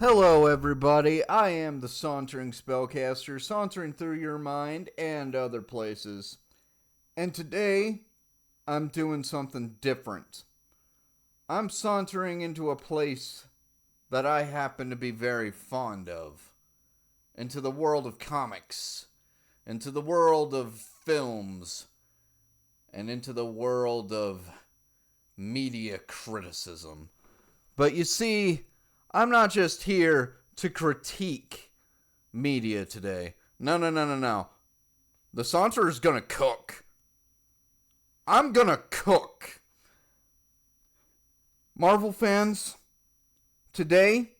Hello, everybody. I am the Sauntering Spellcaster, sauntering through your mind and other places. And today, I'm doing something different. I'm sauntering into a place that I happen to be very fond of. Into the world of comics, into the world of films, and into the world of media criticism. But you see, I'm not just here to critique media today. No. The Saunterer's gonna cook. I'm gonna cook. Marvel fans, today,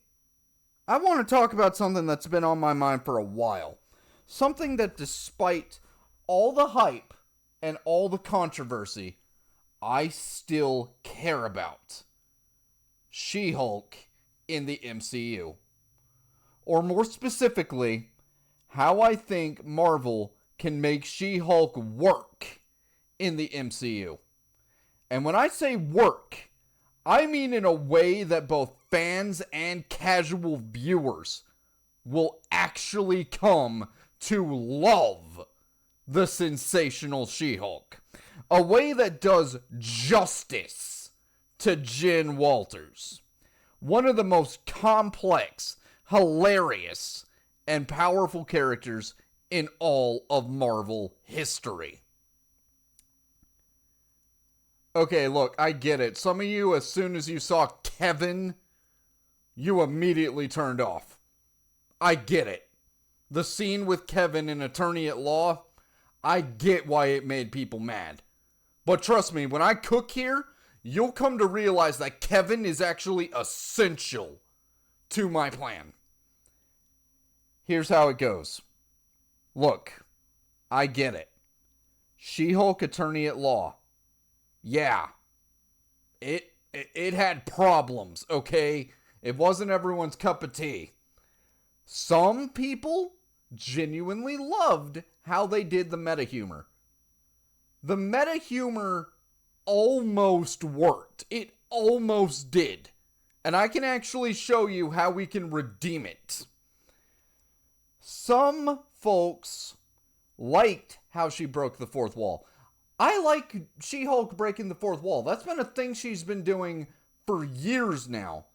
I want to talk about something that's been on my mind for a while. Something that, despite all the hype and all the controversy, I still care about. She Hulk in the MCU. Or more specifically, how I think Marvel can make She Hulk work in the MCU. And when I say work, I mean in a way that both fans and casual viewers will actually come to love the sensational She Hulk. A way that does justice to Jen Walters. One of the most complex, hilarious, and powerful characters in all of Marvel history. Okay, look, I get it. Some of you, as soon as you saw Kevin, you immediately turned off. I get it. The scene with Kevin in Attorney at Law, I get why it made people mad. But trust me, when I cook here, you'll come to realize that Kevin is actually essential to my plan. Here's how it goes. Look, I get it. She-Hulk Attorney at Law. Yeah. It had problems, okay? It wasn't everyone's cup of tea. Some people genuinely loved how they did the meta humor. The meta humor almost worked. It almost did. And I can actually show you how we can redeem it. Some folks liked how she broke the fourth wall. I like She-Hulk breaking the fourth wall. That's been a thing she's been doing for years now.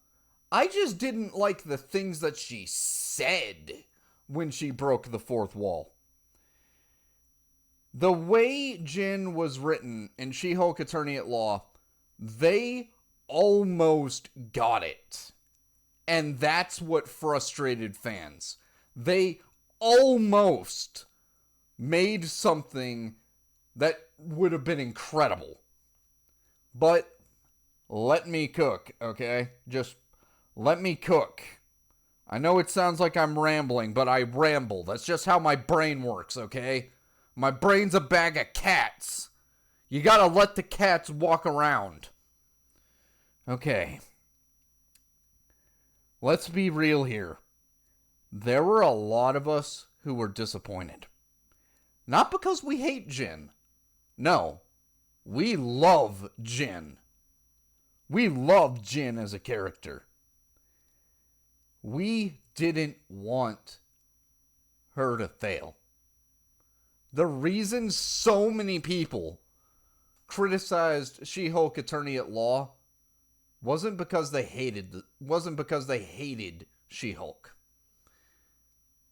I just didn't like the things that she said when she broke the fourth wall. The way Jen was written in She-Hulk Attorney at Law, they almost got it. And that's what frustrated fans. They almost made something that would have been incredible. But let me cook, okay? Just let me cook. I know it sounds like I'm rambling, but I ramble. That's just how my brain works, okay? My brain's a bag of cats. You gotta let the cats walk around. Okay. Let's be real here. There were a lot of us who were disappointed. Not because we hate Jen. No. We love Jen. We love Jen as a character. We didn't want her to fail. The reason so many people criticized She-Hulk Attorney at Law wasn't because they hated She-Hulk.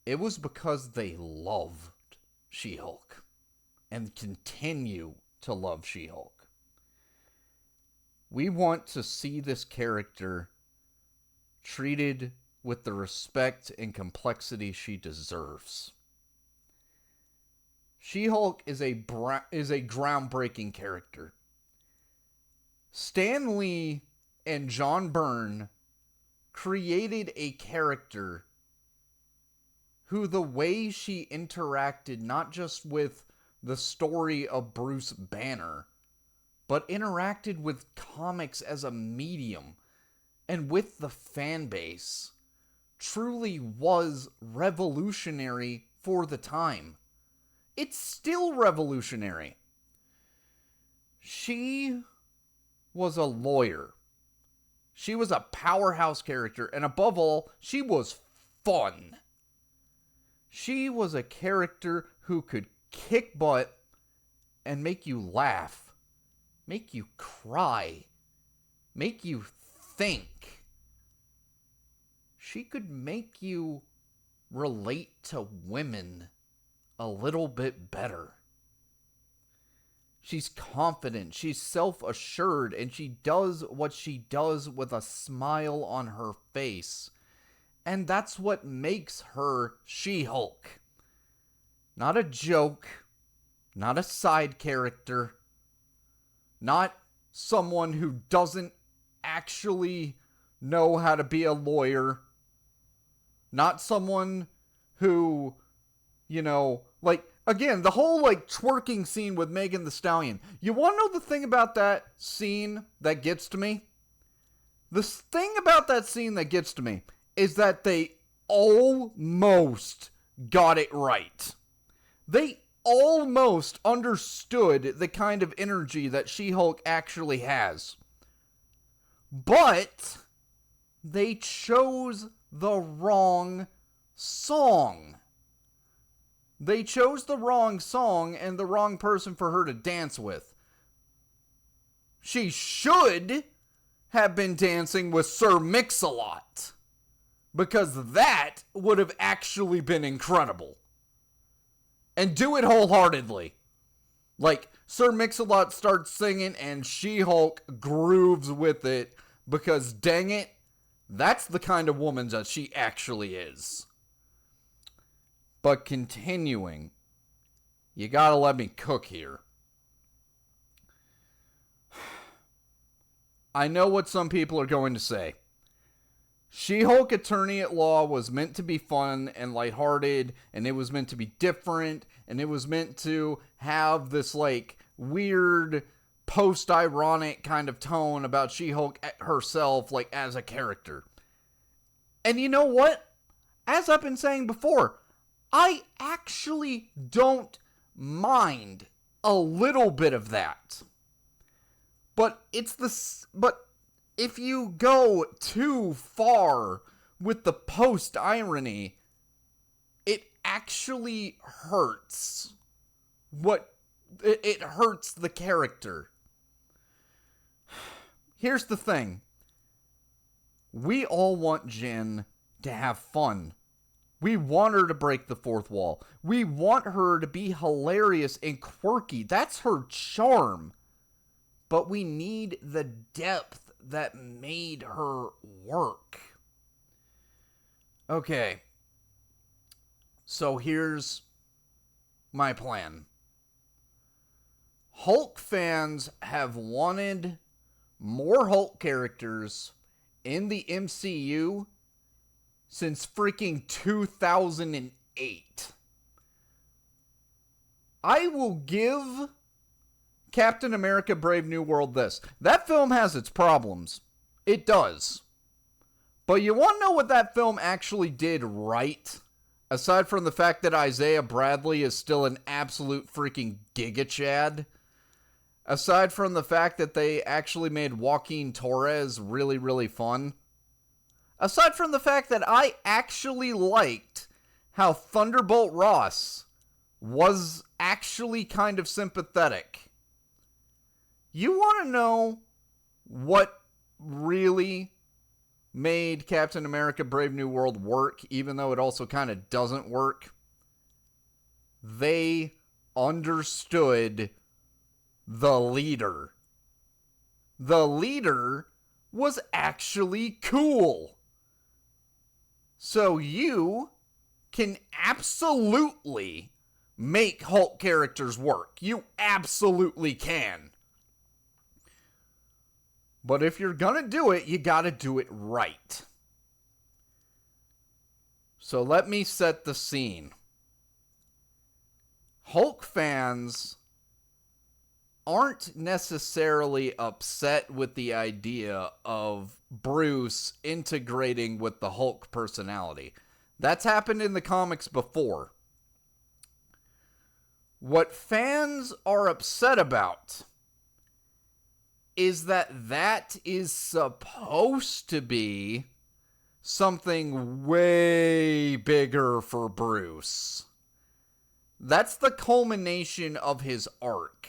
It was because they loved She-Hulk and continue to love She-Hulk. We want to see this character treated with the respect and complexity she deserves. She-Hulk is a groundbreaking character. Stan Lee and John Byrne created a character who, the way she interacted not just with the story of Bruce Banner, but interacted with comics as a medium and with the fan base, truly was revolutionary for the time. It's still revolutionary. She was a lawyer. She was a powerhouse character, and above all, she was fun. She was a character who could kick butt and make you laugh, make you cry, make you think. She could make you relate to women a little bit better. She's confident, she's self-assured, and she does what she does with a smile on her face. And that's what makes her She-Hulk. Not a joke, not a side character, not someone who doesn't actually know how to be a lawyer, not someone who, again, the whole, twerking scene with Megan Thee Stallion. You want to know the thing about that scene that gets to me? The thing about that scene that gets to me is that they almost got it right. They almost understood the kind of energy that She-Hulk actually has. But they chose the wrong song. They chose the wrong song and the wrong person for her to dance with. She should have been dancing with Sir Mix-a-Lot, because that would have actually been incredible. And do it wholeheartedly. Sir Mix-a-Lot starts singing and She-Hulk grooves with it, because dang it, that's the kind of woman that she actually is. But continuing, you gotta let me cook here. I know what some people are going to say. She-Hulk Attorney at Law was meant to be fun and lighthearted, and it was meant to be different, and it was meant to have this, weird, post-ironic kind of tone about She-Hulk herself, as a character. And you know what? As I've been saying before, I actually don't mind a little bit of that. But if you go too far with the post-irony, it actually hurts. It hurts the character. Here's the thing. We all want Jen to have fun. We want her to break the fourth wall. We want her to be hilarious and quirky. That's her charm. But we need the depth that made her work. Okay. So here's my plan. Hulk fans have wanted more Hulk characters in the MCU since freaking 2008. I will give Captain America Brave New World this. That film has its problems. It does. But you want to know what that film actually did right? Aside from the fact that Isaiah Bradley is still an absolute freaking Giga Chad. Aside from the fact that they actually made Joaquin Torres really, really fun. Aside from the fact that I actually liked how Thunderbolt Ross was actually kind of sympathetic. You want to know what really made Captain America Brave New World work, even though it also kind of doesn't work? They understood the leader. The leader was actually cool. So you can absolutely make Hulk characters work. You absolutely can. But if you're gonna do it, you gotta do it right. So let me set the scene. Hulk fans aren't necessarily upset with the idea of Bruce integrating with the Hulk personality. That's happened in the comics before. What fans are upset about is that is supposed to be something way bigger for Bruce. That's the culmination of his arc.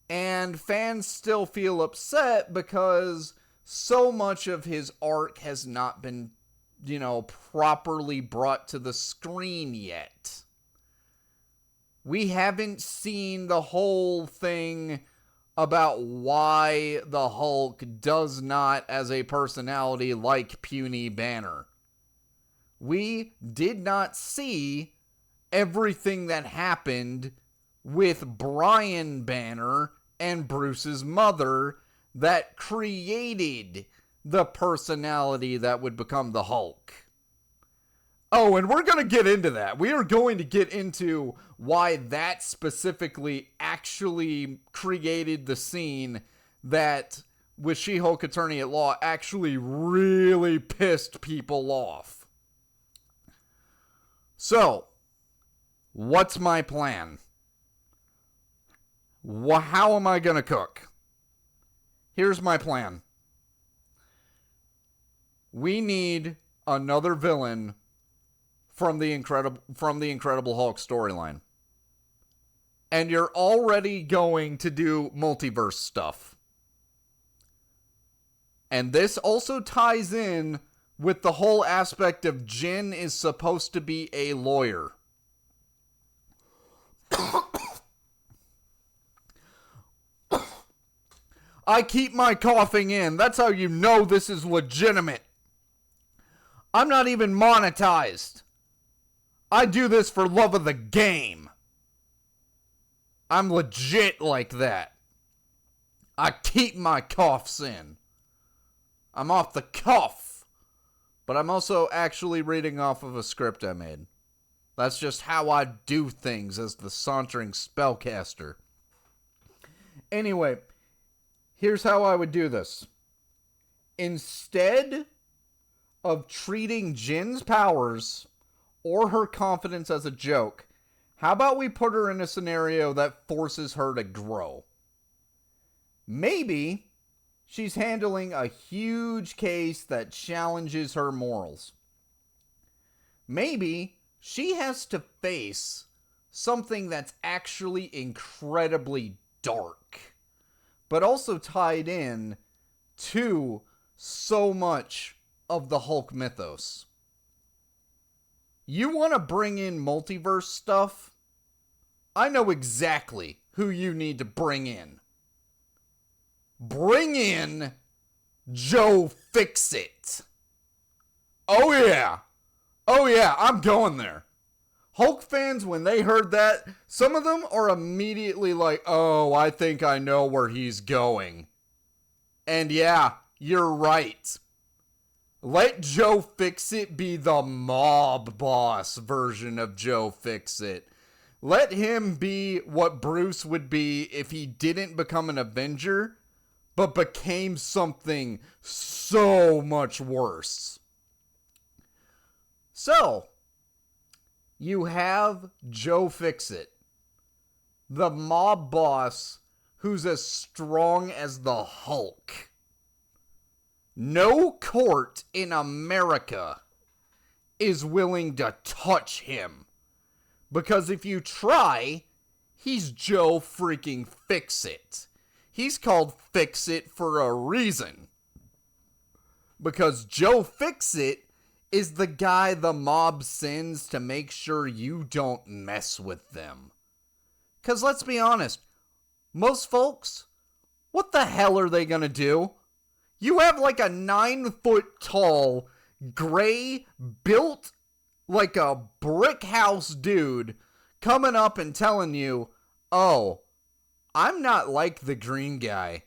And fans still feel upset because so much of his arc has not been, properly brought to the screen yet. We haven't seen the whole thing about why the Hulk does not, as a personality, like puny Banner. We did not see everything that happened with Brian Banner and Bruce's mother that created the personality that would become the Hulk. Oh, and we're going to get into that. We are going to get into why that specifically actually created the scene that, with She Hulk Attorney at Law, actually really pissed people off. So, what's my plan? How am I going to cook? Here's my plan. We need another villain from the Incredible Hulk storyline. And you're already going to do multiverse stuff. And this also ties in with the whole aspect of Jin is supposed to be a lawyer. I keep my coughing in. That's how you know this is legitimate. I'm not even monetized. I do this for love of the game. I'm legit like that. I keep my coughs in. I'm off the cuff. But I'm also actually reading off of a script I made. That's just how I do things as the sauntering spellcaster. Anyway, here's how I would do this. Instead of treating Jin's powers or her confidence as a joke, how about we put her in a scenario that forces her to grow? Maybe she's handling a huge case that challenges her morals. Maybe she has to face something that's actually incredibly dark, but also tied in to so much of the Hulk mythos. You want to bring in multiverse stuff? I know exactly who you need to bring in. Bring in Joe Fixit. Oh yeah, I'm going there. Hulk fans, when they heard that, some of them are immediately like, oh, I think I know where he's going. And yeah, you're right. Let Joe Fixit be the mob boss version of Joe Fixit. Let him be what Bruce would be if he didn't become an Avenger, but became something so much worse. So, you have Joe Fixit, the mob boss who's as strong as the Hulk. No court in America is willing to touch him. Because if you try, he's Joe freaking Fixit. He's called Fixit for a reason. Because Joe Fixit is the guy the mob sends to make sure you don't mess with them. Because let's be honest, most folks, what the hell are they gonna do? You have like a 9-foot tall, gray, built like a brick house dude coming up and telling you, oh, I'm not like the green guy.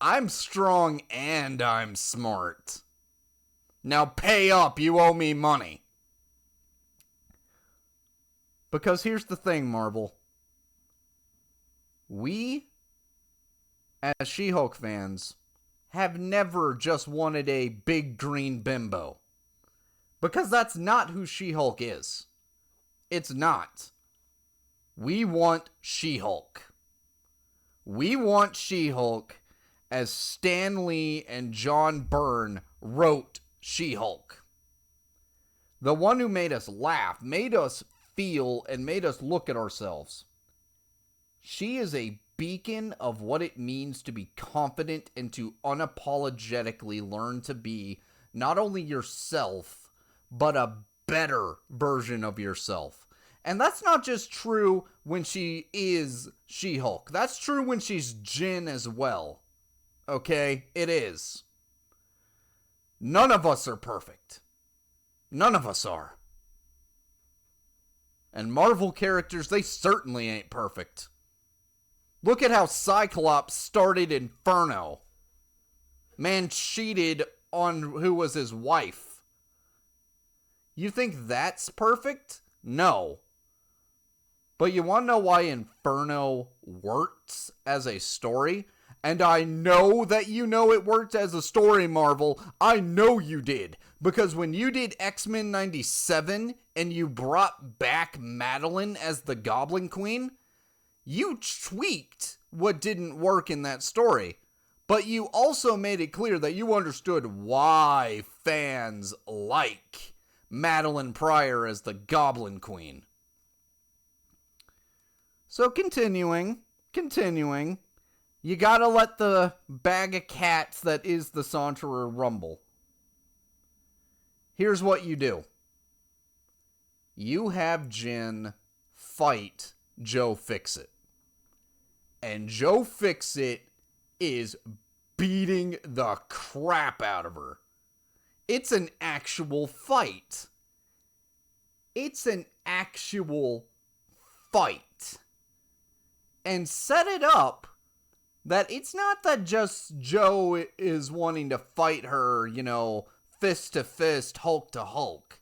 I'm strong and I'm smart. Now pay up, you owe me money. Because here's the thing, Marvel. We, as She-Hulk fans, have never just wanted a big green bimbo. Because that's not who She-Hulk is. It's not. We want She-Hulk. We want She-Hulk as Stan Lee and John Byrne wrote She Hulk. The one who made us laugh, made us feel, and made us look at ourselves. She is a beacon of what it means to be confident and to unapologetically learn to be not only yourself, but a better version of yourself. And that's not just true when she is She-Hulk. That's true when she's Jen as well. Okay? It is. None of us are perfect. None of us are. And Marvel characters, they certainly ain't perfect. Look at how Cyclops started Inferno. Man cheated on who was his wife. You think that's perfect? No. But you want to know why Inferno works as a story? And I know that you know it worked as a story, Marvel. I know you did. Because when you did X-Men 97 and you brought back Madeline as the Goblin Queen, you tweaked what didn't work in that story. But you also made it clear that you understood why fans like Madeline Pryor as the Goblin Queen. So continuing, you gotta let the bag of cats that is the Saunterer rumble. Here's what you do. You have Jen fight Joe Fixit. And Joe Fixit is beating the crap out of her. It's an actual fight. It's an actual fight. And set it up that it's not that just Joe is wanting to fight her, fist to fist, Hulk to Hulk.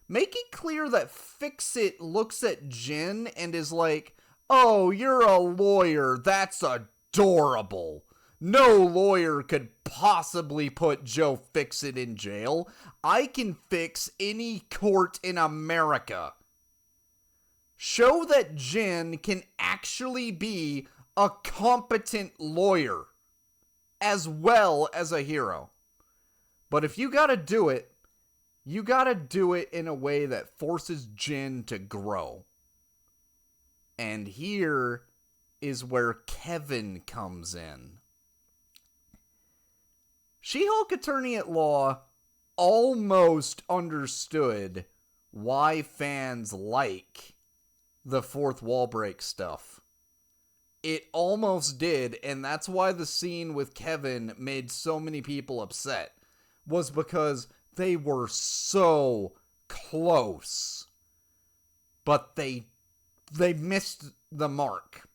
Make it clear that Fixit looks at Jen and is like, oh, you're a lawyer. That's adorable. No lawyer could possibly put Joe Fixit in jail. I can fix any court in America. Show that Jen can actually be a competent lawyer as well as a hero. But if you gotta do it, you gotta do it in a way that forces Jen to grow. And here is where Kevin comes in. She-Hulk Attorney at Law almost understood why fans like the fourth wall break stuff. It almost did, and that's why the scene with Kevin made so many people upset, was because they were so close, but they missed the mark.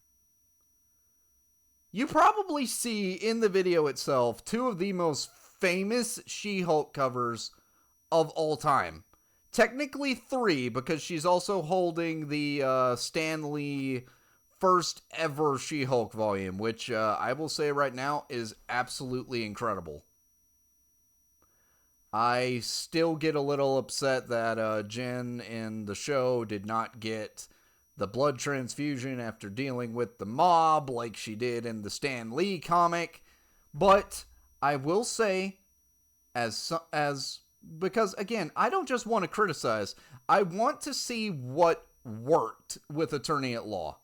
You probably see in the video itself two of the most famous She-Hulk covers of all time. Technically 3, because she's also holding the Stan Lee first ever She-Hulk volume, which I will say right now is absolutely incredible. I still get a little upset that Jen in the show did not get the blood transfusion after dealing with the mob like she did in the Stan Lee comic. But I will say, because again, I don't just want to criticize. I want to see what worked with Attorney at Law.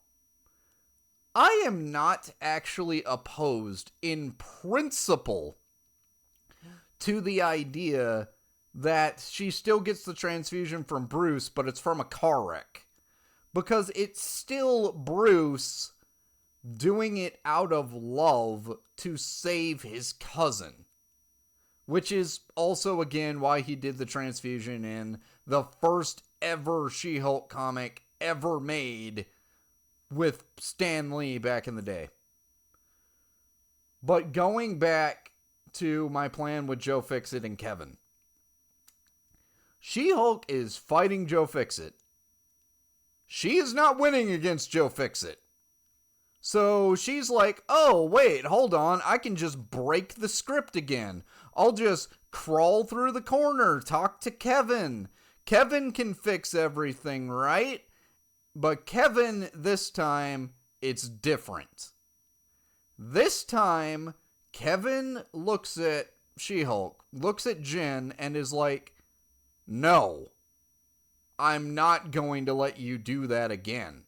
I am not actually opposed in principle to the idea that she still gets the transfusion from Bruce, but it's from a car wreck. Because it's still Bruce doing it out of love to save his cousin. Which is also, again, why he did the transfusion in the first ever She-Hulk comic ever made with Stan Lee back in the day. But going back to my plan with Joe Fixit and Kevin. She-Hulk is fighting Joe Fixit. She is not winning against Joe Fixit. So she's like, oh, wait, hold on. I can just break the script again. I'll just crawl through the corner, talk to Kevin. Kevin can fix everything, right? But Kevin, this time, it's different. This time, Kevin looks at She Hulk, looks at Jen, and is like, no, I'm not going to let you do that again.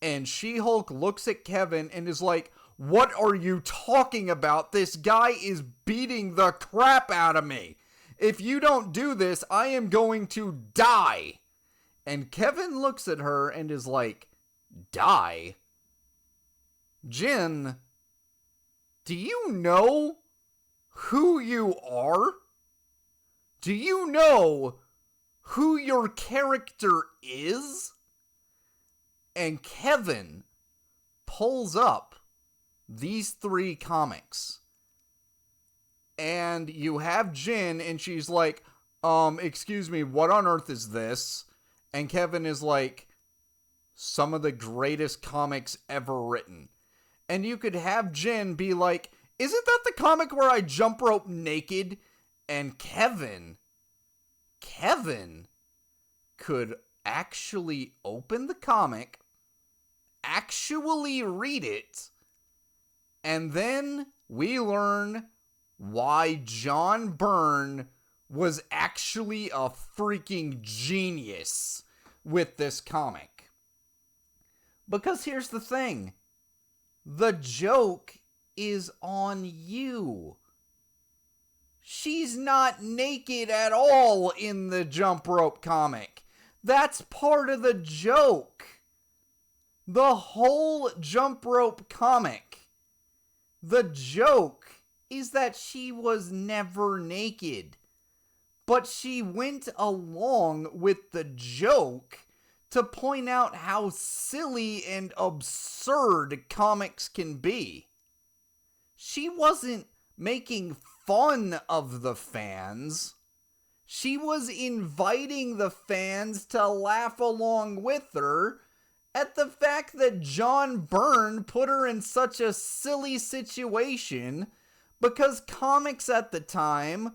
And She Hulk looks at Kevin and is like, what are you talking about? This guy is beating the crap out of me. If you don't do this, I am going to die. And Kevin looks at her and is like, die? Jen, do you know who you are? Do you know who your character is? And Kevin pulls up these 3 comics. And you have Jen, and she's like, excuse me, what on earth is this? And Kevin is like, some of the greatest comics ever written. And you could have Jen be like, isn't that the comic where I jump rope naked? And Kevin could actually open the comic, actually read it, and then we learn why John Byrne was actually a freaking genius with this comic. Because here's the thing. The joke is on you. She's not naked at all in the jump rope comic. That's part of the joke. The whole jump rope comic. The joke is that she was never naked. But she went along with the joke to point out how silly and absurd comics can be. She wasn't making fun of the fans. She was inviting the fans to laugh along with her at the fact that John Byrne put her in such a silly situation because comics at the time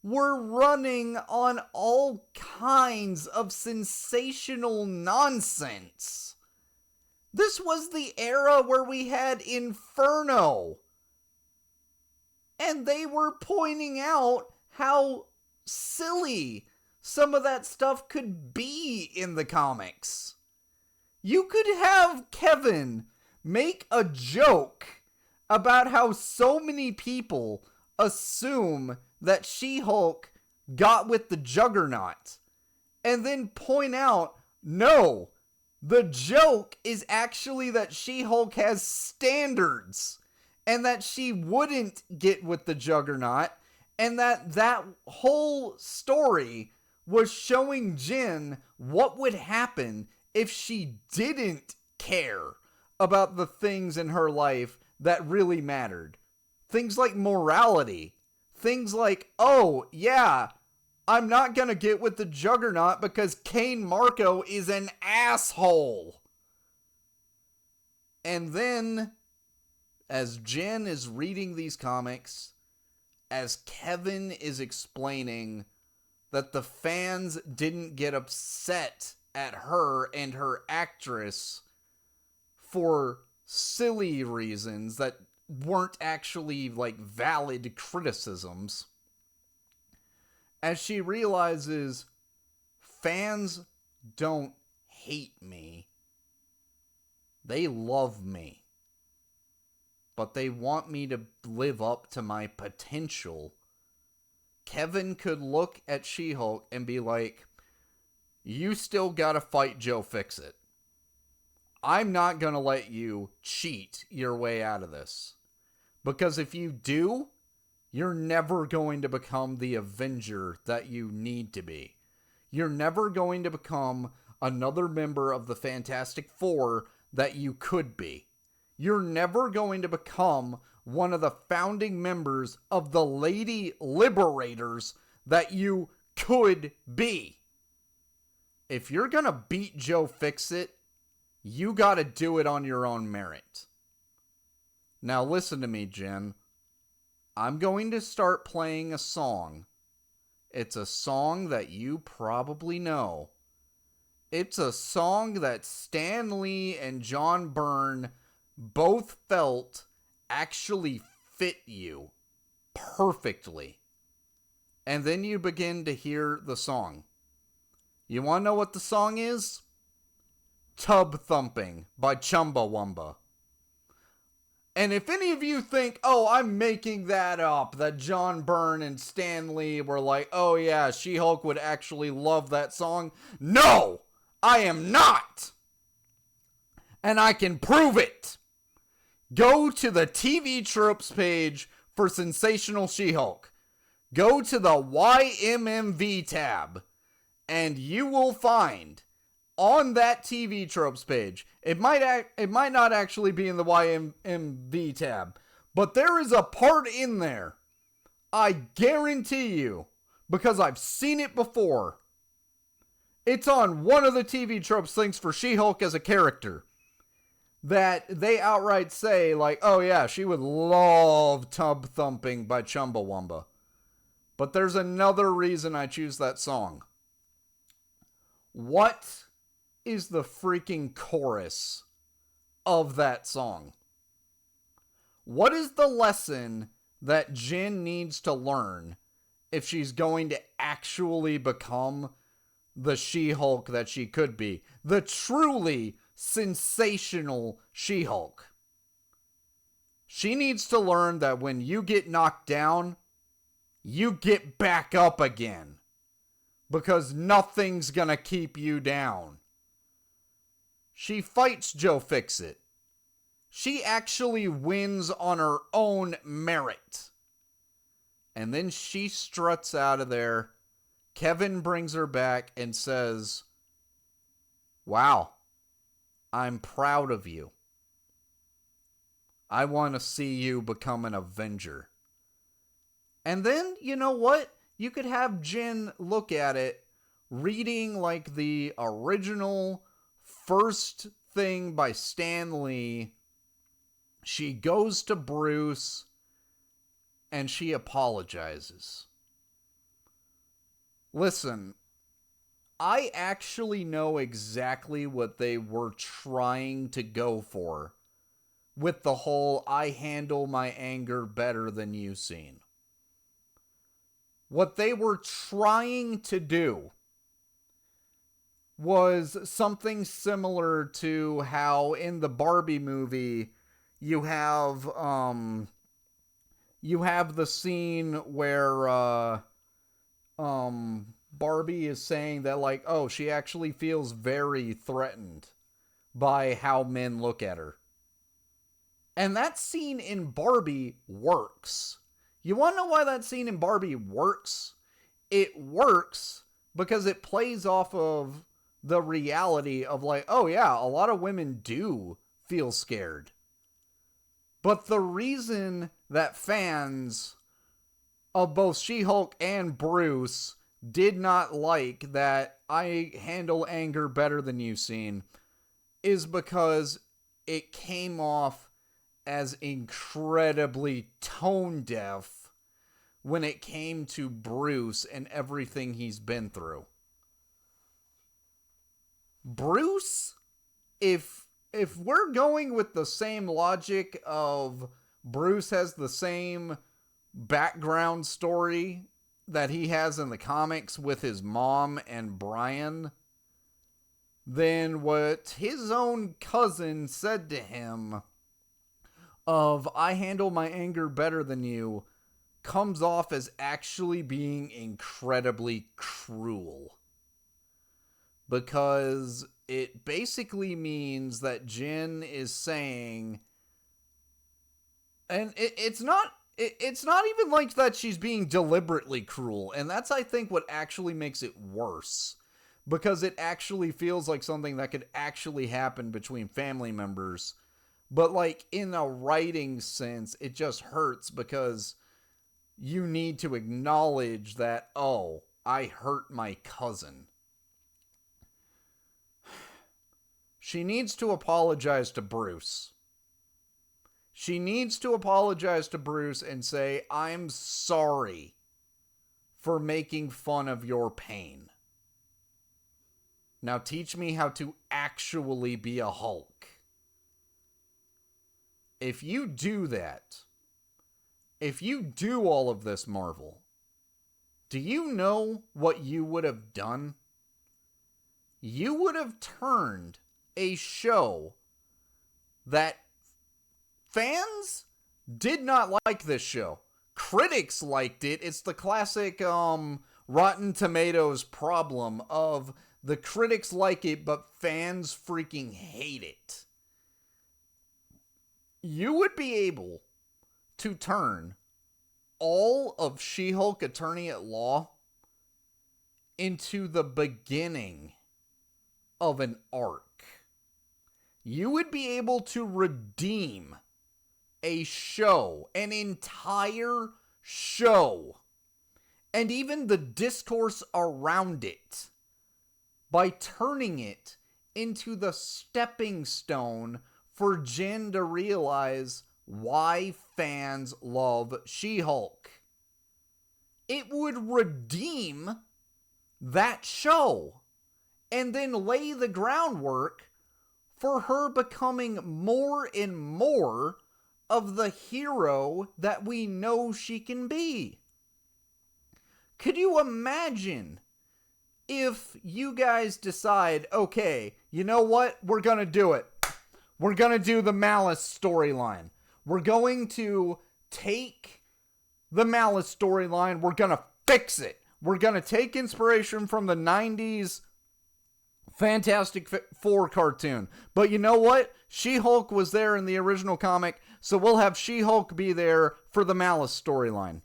were running on all kinds of sensational nonsense. This was the era where we had Inferno. And they were pointing out how silly some of that stuff could be in the comics. You could have Kevin make a joke about how so many people assume that She-Hulk got with the Juggernaut, and then point out, no, the joke is actually that She-Hulk has standards, and that she wouldn't get with the Juggernaut, and that whole story was showing Jen what would happen if she didn't care about the things in her life that really mattered. Things like morality. Things like, oh, yeah, I'm not gonna get with the Juggernaut because Kane Marco is an asshole. And then, as Jen is reading these comics, as Kevin is explaining that the fans didn't get upset at her and her actress for silly reasons that weren't actually like valid criticisms, as she realizes fans don't hate me, they love me, but they want me to live up to my potential. Kevin could look at She-Hulk and be like, you still gotta fight Joe Fixit. I'm not gonna let you cheat your way out of this. Because if you do, you're never going to become the Avenger that you need to be. You're never going to become another member of the Fantastic Four that you could be. You're never going to become one of the founding members of the Lady Liberators that you could be. If you're gonna beat Joe Fixit, you gotta do it on your own merit. Now listen to me, Jen. I'm going to start playing a song. It's a song that you probably know. It's a song that Stan Lee and John Byrne both felt actually fit you perfectly. And then you begin to hear the song. You want to know what the song is? Tub Thumping by Chumbawamba. And if any of you think, oh, I'm making that up, that John Byrne and Stan Lee were like, oh yeah, She-Hulk would actually love that song. No, I am not. And I can prove it. Go to the TV Tropes page for Sensational She-Hulk. Go to the YMMV tab, and you will find on that TV Tropes page, it might not actually be in the YMMV tab, but there is a part in there, I guarantee you, because I've seen it before. It's on one of the TV Tropes things for She-Hulk as a character, that they outright say, like, oh yeah, she would love Tub Thumping by Chumbawamba. But there's another reason I choose that song. What is the freaking chorus of that song? What is the lesson that Jen needs to learn if she's going to actually become the She-Hulk that she could be? The truly sensational She-Hulk. She needs to learn that when you get knocked down, you get back up again. Because nothing's gonna keep you down. She fights Joe Fixit. She actually wins on her own merit. And then she struts out of there. Kevin brings her back and says, wow, I'm proud of you. I want to see you become an Avenger. And then, you know what? You could have Jen look at it, reading like the original first thing by Stan Lee. She goes to Bruce and she apologizes. Listen, I actually know exactly what they were trying to go for with the whole I handle my anger better than you scene. What they were trying to do was something similar to how in the Barbie movie you have the scene where Barbie is saying that, like, oh, she actually feels very threatened by how men look at her. And that scene in Barbie works. You want to know why that scene in Barbie works? It works because it plays off of the reality of, like, oh yeah, a lot of women do feel scared. But the reason that fans of both She-Hulk and Bruce did not like that I handle anger better than you scene is because it came off as incredibly tone deaf when it came to Bruce and everything he's been through. Bruce, if we're going with the same logic of Bruce has the same background story that he has in the comics with his mom and Brian, then what his own cousin said to him of I handle my anger better than you comes off as actually being incredibly cruel. Because it basically means that Jen is saying, and it's not even like that she's being deliberately cruel, and that's, I think, what actually makes it worse. Because it actually feels like something that could actually happen between family members. But, like, in a writing sense, it just hurts because you need to acknowledge that, oh, I hurt my cousin. She needs to apologize to Bruce. She needs to apologize to Bruce and say, I'm sorry for making fun of your pain. Now teach me how to actually be a Hulk. If you do that, if you do all of this, Marvel, do you know what you would have done? You would have turned a show that fans did not like this show. Critics liked it. It's the classic Rotten Tomatoes problem of the critics like it, but fans freaking hate it. You would be able to turn all of She Hulk Attorney at Law into the beginning of an arc. You would be able to redeem a show, an entire show, and even the discourse around it by turning it into the stepping stone for Jen to realize why fans love She-Hulk. It would redeem that show and then lay the groundwork for her becoming more and more of the hero that we know she can be. Could you imagine if you guys decide, okay, you know what? We're going to do it. We're going to do the Malice storyline. We're going to take the Malice storyline. We're going to fix it. We're going to take inspiration from the 90s Fantastic Four cartoon. But you know what? She-Hulk was there in the original comic, so we'll have She-Hulk be there for the Malice storyline.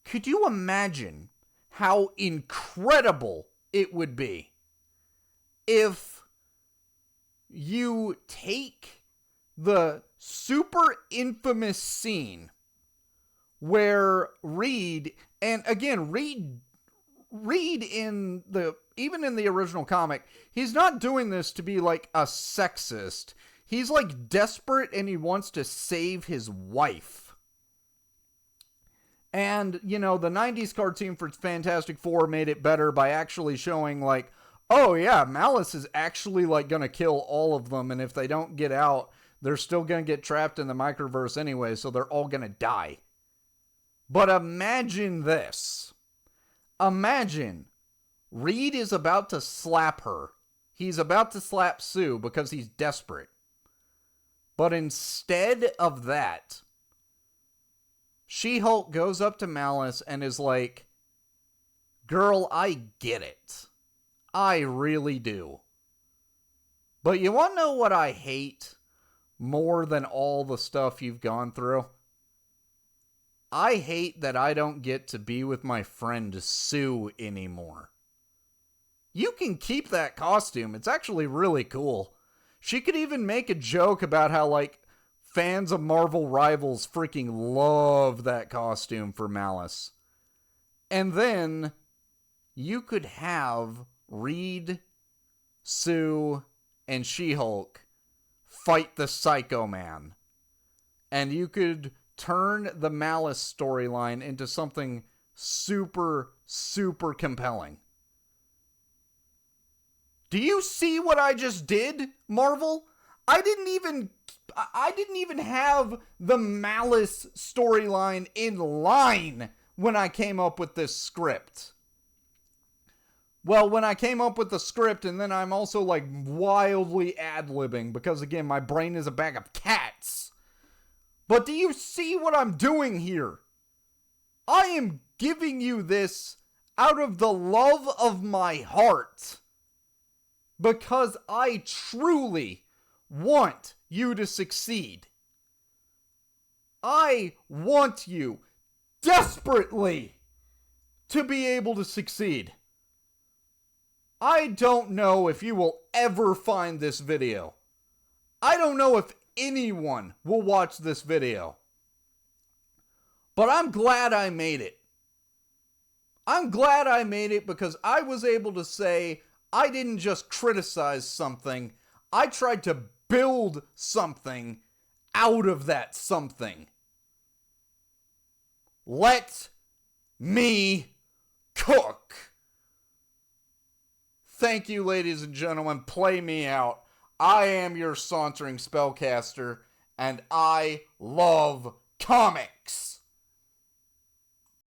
Could you imagine how incredible it would be if you take the super infamous scene where Reed, and again, Reed in the, even in the original comic, he's not doing this to be like a sexist. He's like desperate and he wants to save his wife. And, you know, the 90s cartoon for Fantastic Four made it better by actually showing like, oh yeah, Malice is actually like gonna kill all of them, and if they don't get out, they're still gonna get trapped in the microverse anyway, so they're all gonna die. But imagine this. Imagine Reed is about to slap her. He's about to slap Sue because he's desperate. But instead of that, She-Hulk goes up to Malice and is like, girl, I get it. I really do. But you want to know what I hate more than all the stuff you've gone through? I hate that I don't get to be with my friend Sue anymore. You can keep that costume. It's actually really cool. She could even make a joke about how, like, fans of Marvel Rivals freaking love that costume for Malice. And then you could have Reed, Sue, and She-Hulk fight the Psycho Man. And you could turn the Malice storyline into something super, super compelling. Do you see what I just did, Marvel? I didn't even have the Malice storyline in line when I came up with this script. Well, when I came up with the script, and then I'm also like wildly ad-libbing because again, my brain is a bag of cats. But do you see what I'm doing here? I am giving you this out of the love of my heart. Because I truly want you to succeed. I want you desperately to be able to succeed. I don't know if you will ever find this video. I don't know if anyone will watch this video. But I'm glad I made it. I'm glad I made it because I was able to say I didn't just criticize something. I tried to build something out of that something. Let me cook. Thank you, ladies and gentlemen. Play me out. I am your sauntering spellcaster, and I love comics.